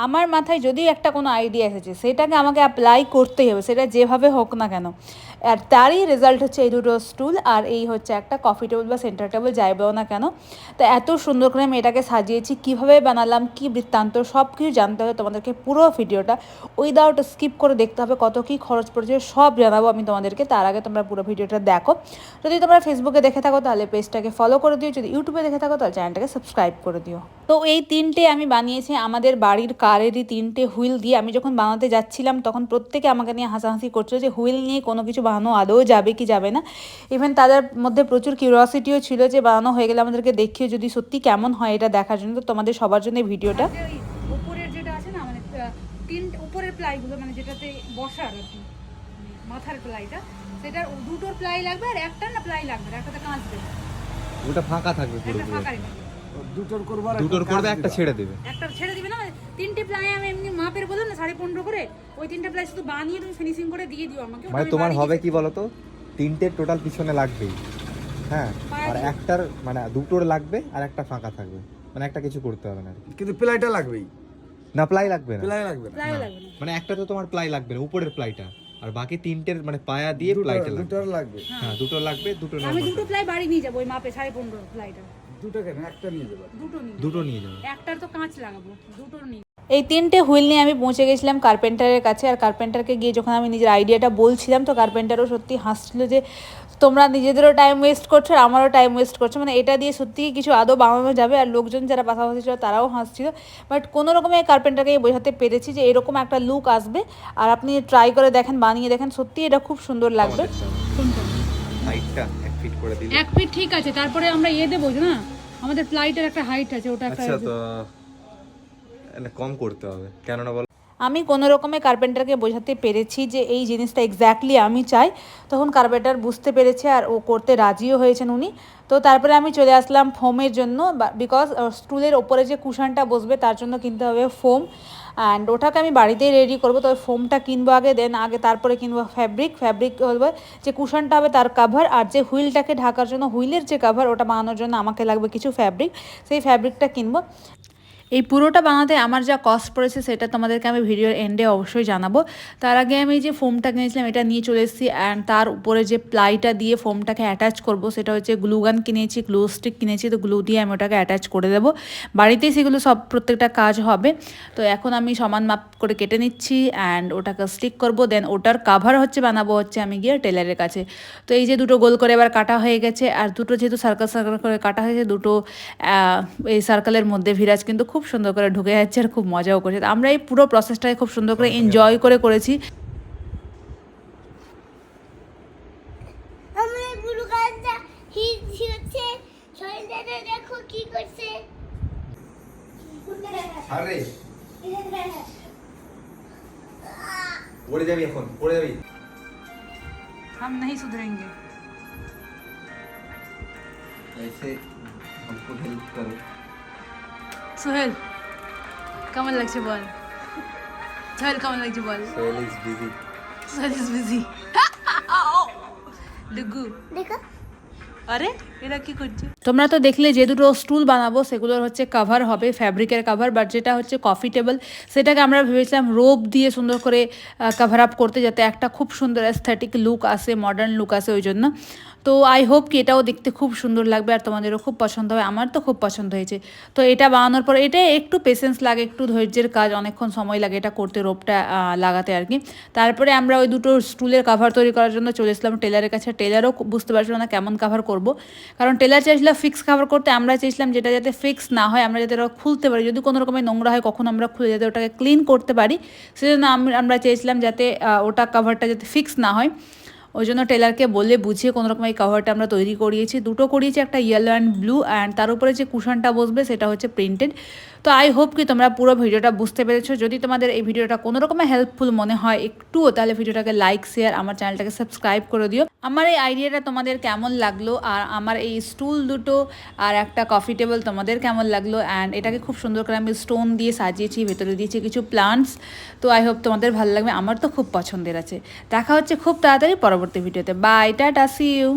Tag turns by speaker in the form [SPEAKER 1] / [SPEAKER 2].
[SPEAKER 1] আমার মাথায় যদি একটা কোনো আইডিয়া এসেছে সেটাকে আমাকে অ্যাপ্লাই করতেই হবে, সেটা যেভাবে হোক না কেন। আর তারই রেজাল্ট হচ্ছে এই দুটো স্টুল, আর এই হচ্ছে একটা কফি টেবিল বা সেন্টার টেবিল, যাইবেও না কেন। তো এত সুন্দর করে আমি এটাকে সাজিয়েছি, কীভাবে বানালাম, কী বৃত্তান্ত, সব কিছু জানতে হবে তোমাদেরকে। পুরো ভিডিওটা উইদাউট স্কিপ করে দেখতে হবে, কত কী খরচ পড়েছে সব জানাবো আমি তোমাদেরকে। তার আগে তোমরা পুরো ভিডিওটা দেখো। যদি তোমরা ফেসবুকে দেখে থাকো তাহলে পেজটাকে ফলো করে দিও, যদি ইউটিউবে দেখে থাকো তাহলে চ্যানেলটাকে সাবস্ক্রাইব করে দিও। তো এই তিনটে আমি বানিয়েছি আমাদের বাড়ির কারেরই তিনটে হুইল দিয়ে। আমি যখন বানাতে যাচ্ছিলাম তখন প্রত্যেকে আমাকে নিয়ে হাসাহাসি করছিল যে হুইল নিয়ে কোনো কিছু বানানো আদৌ যাবে কি যাবে না। ইভেন তাদের মধ্যে প্রচুর কিউরিওসিটিও ছিল যে বানানো হয়ে গেলে আমাদেরকে দেখিয়ে যদি সত্যি কেমন হয় এটা দেখার জন্য। তো তোমাদের সবার জন্য এই ভিডিওটা। উপরের যেটা আছে না, মানে উপরের প্লাইগুলো, মানে যেটাতে বসার আর কি মাথার প্লাইটা, সেটার দুটোর প্লাই লাগবে আর একটা না প্লাই লাগবে, একটাতে কাঁচ দেবে,
[SPEAKER 2] ওটা ফাঁকা থাকবে পুরো। দুটোর করবে, একটা ছেড়ে দেবে,
[SPEAKER 1] একটা ছেড়ে দিবে না। তিনটে প্লাই আমি এমনি মাপের বললাম না 15.5 করে, ওই তিনটে প্লাই শুধু বানিয়ে তুমি ফিনিশিং করে দিয়ে দিও আমাকে।
[SPEAKER 2] মানে তোমার হবে কি বলো তো, তিনটে টোটাল পিছনে লাগবেই, হ্যাঁ, আর একটার মানে দুটোর লাগবে আর একটা ফাঁকা থাকবে, মানে একটা কিছু করতে হবে না,
[SPEAKER 3] কিন্তু প্লাইটা লাগবেই
[SPEAKER 2] না? প্লাই লাগবে না,
[SPEAKER 3] প্লাই লাগবে না,
[SPEAKER 2] মানে একটা তো তোমার প্লাই লাগবে না, উপরের প্লাইটা, আর বাকি তিনটের মানে পায়া দিয়ে প্লাইটা
[SPEAKER 3] লাগবে।
[SPEAKER 2] হ্যাঁ, দুটো লাগবে, দুটো
[SPEAKER 1] আমি দুটো প্লাই বাড়ি নিয়ে যাব, ওই মাপে 15.5 প্লাইটা।
[SPEAKER 3] দুটো কেন, একটা নিয়ে যাবে,
[SPEAKER 2] দুটো নিয়ে যাবে,
[SPEAKER 1] একটার তো কাঁচ লাগাবো, দুটো নিয়ে। এই তিনটে হুইল নিয়ে আমি পৌঁছে গেছিলাম কার্পেন্টারের কাছে। আর কার্পেন্টারকে গিয়ে যখন আমি নিজের আইডিয়াটা বলছিলাম, তো কার্পেন্টারও সত্যি হাসছিল যে তোমরা নিজেদেরও টাইম ওয়েস্ট করছো আর আমারও টাইম ওয়েস্ট করছো, মানে এটা দিয়ে সত্যিই কিছু আদৌ বানানো যাবে। আর লোকজন যারা পাশাপাশি ছিল তারাও হাসছিল, বাট কোনো রকমে কার্পেন্টারকে বোঝাতে পেরেছি যে এরকম একটা লুক আসবে। আর আপনি ট্রাই করে দেখেন, বানিয়ে দেখেন, সত্যি এটা খুব সুন্দর লাগবে।
[SPEAKER 2] হাইটটা 1 ফিট করে দিলে
[SPEAKER 1] 1 ফিট ঠিক আছে। তারপরে আমরা দেবো না, আমাদের প্লাইটের একটা হাইট আছে, ওটা একটা।
[SPEAKER 2] আচ্ছা, তো কম করতে হবে কেন না বল?
[SPEAKER 1] আমি কোনো রকমে কার্পেন্টারকে বোঝাতে পেরেছি যে এই জিনিসটা এক্স্যাক্টলি আমি চাই। তখন কার্পেন্টার বুঝতে পেরেছে আর ও করতে রাজিও হয়েছেন উনি। তো তারপরে আমি চলে আসলাম ফোমের জন্য, বিকজ স্টুলের ওপরে যে কুশনটা বসবে তার জন্য কিনতে হবে ফোম। অ্যান্ড ওটাকে আমি বাড়িতেই রেডি করবো, তো ফোমটা কিনবো আগে, দেন তারপরে কিনবো ফ্যাব্রিক হবে যে কুশনটা হবে তার কাভার। আর যে হুইলটাকে ঢাকার জন্য হুইলের যে কাভার, ওটা বানানোর জন্য আমাকে লাগবে কিছু ফ্যাব্রিক, সেই ফ্যাব্রিকটা কিনবো। এই পুরোটা বানাতে আমার যা কস্ট পড়েছে সেটা তোমাদেরকে আমি ভিডিওর এন্ডে অবশ্যই জানাবো। তার আগে আমি যে ফোমটা কিনেছিলাম এটা নিয়ে চলে এসেছি, অ্যান্ড তার উপরে যে প্লাইটা দিয়ে ফোমটাকে অ্যাটাচ করব সেটা হচ্ছে গ্লু গান কিনেছি, গ্লু স্টিক কিনেছি, তো গ্লু দিয়ে আমি ওটাকে অ্যাটাচ করে দেবো। বাড়িতেই সেগুলো সব প্রত্যেকটা কাজ হবে। তো এখন আমি সমান মাপ করে কেটে নিচ্ছি অ্যান্ড ওটাকে স্টিক করব, দেন ওটার কাভার বানাবো আমি গিয়ে টেলারের কাছে। তো এই যে দুটো গোল করে এবার কাটা হয়ে গেছে, আর দুটো যেহেতু সার্কেল করে কাটা হয়েছে, দুটো এই সার্কেলের মধ্যে ভিরাজ কিন্তু খুব সুন্দর করে ঢুকে যাচ্ছে আর খুব মজাও করছে। আমরা এই পুরো প্রসেসটাকে খুব সুন্দর করে এনজয় করেছি।
[SPEAKER 2] পড়ে যাবি, এখন পড়ে যাবি।
[SPEAKER 1] हम नहीं सुधरेंगे।
[SPEAKER 2] ऐसे हमको हेल्प करो।
[SPEAKER 1] সোহেল কেমন লাগছে বল? সোহেল কেমন লাগছে বল?
[SPEAKER 2] Sohel is busy.
[SPEAKER 1] Sohel is busy. Dugu দেখো, আরে এরা কি করছে? তোমরা তো দেখলে যে দুটো স্টুল বানাবো সেগুলোর কভার হবে ফ্যাব্রিকের কভার, বাট যেটা কফি টেবিল সেটাকে আমরা ভেবেছিলাম রোপ দিয়ে সুন্দর করে কভার আপ করতে, যাতে একটা খুব সুন্দর অ্যাস্থেটিক লুক আসে, মডার্ন লুক আসে, ওই জন্য। তো আই হোপ কি এটাও দেখতে খুব সুন্দর লাগবে আর তোমাদেরও খুব পছন্দ হবে। আমার তো খুব পছন্দ হয়েছে। তো এটা বানানোর পর এটা একটু পেশেন্স লাগে, একটু ধৈর্যের কাজ, অনেকক্ষণ সময় লাগে এটা করতে, রোপটা লাগাতে আর কি। তারপরে আমরা ওই দুটো স্টুলের কাভার তৈরি করার জন্য চলে এসলাম টেলারের কাছে। টেলারও বুঝতে পারছিল না কেমন কাভার করব, কারণ টেলার চাইছিলাম ফিক্স কাভার করতে, আমরা চাইছিলাম যেটা যাতে ফিক্স না হয়, আমরা যাতে ওটা খুলতে পারি, যদি কোনো রকমের নোংরা হয় কখন আমরা খুলে যাতে ওটাকে ক্লিন করতে পারি, সেজন্য আমরা চাইছিলাম যাতে ওটা কাভারটা যাতে ফিক্স না হয়। ওই জন্য টেলারকে বলে বুঝিয়ে কোনো রকম এই কাভারটা আমরা তৈরি করিয়েছি। দুটো করিয়েছি, একটা ইয়েলো অ্যান্ড ব্লু, অ্যান্ড তার উপরে যে কুশনটা বসবে সেটা প্রিন্টেড। তো আই হোপ কি তোমরা পুরো ভিডিওটা বুঝতে পেরেছো। যদি তোমাদের এই ভিডিওটা কোনো রকমের হেল্পফুল মনে হয় একটুও, তাহলে ভিডিওটাকে লাইক, শেয়ার, আমার চ্যানেলটাকে সাবস্ক্রাইব করে দিও। আমার এই আইডিয়াটা তোমাদের কেমন লাগলো, আর আমার এই স্টুল দুটো আর একটা কফি টেবিল তোমাদের কেমন লাগলো। অ্যান্ড এটাকে খুব সুন্দর করে আমি স্টোন দিয়ে সাজিয়েছি, ভেতরে দিয়েছি কিছু প্লান্টস। তো আই হোপ তোমাদের ভালো লাগবে, আমার তো খুব পছন্দের আছে। দেখা হচ্ছে খুব তাড়াতাড়ি পরবর্তী ভিডিওতে। Bye, tata, see you.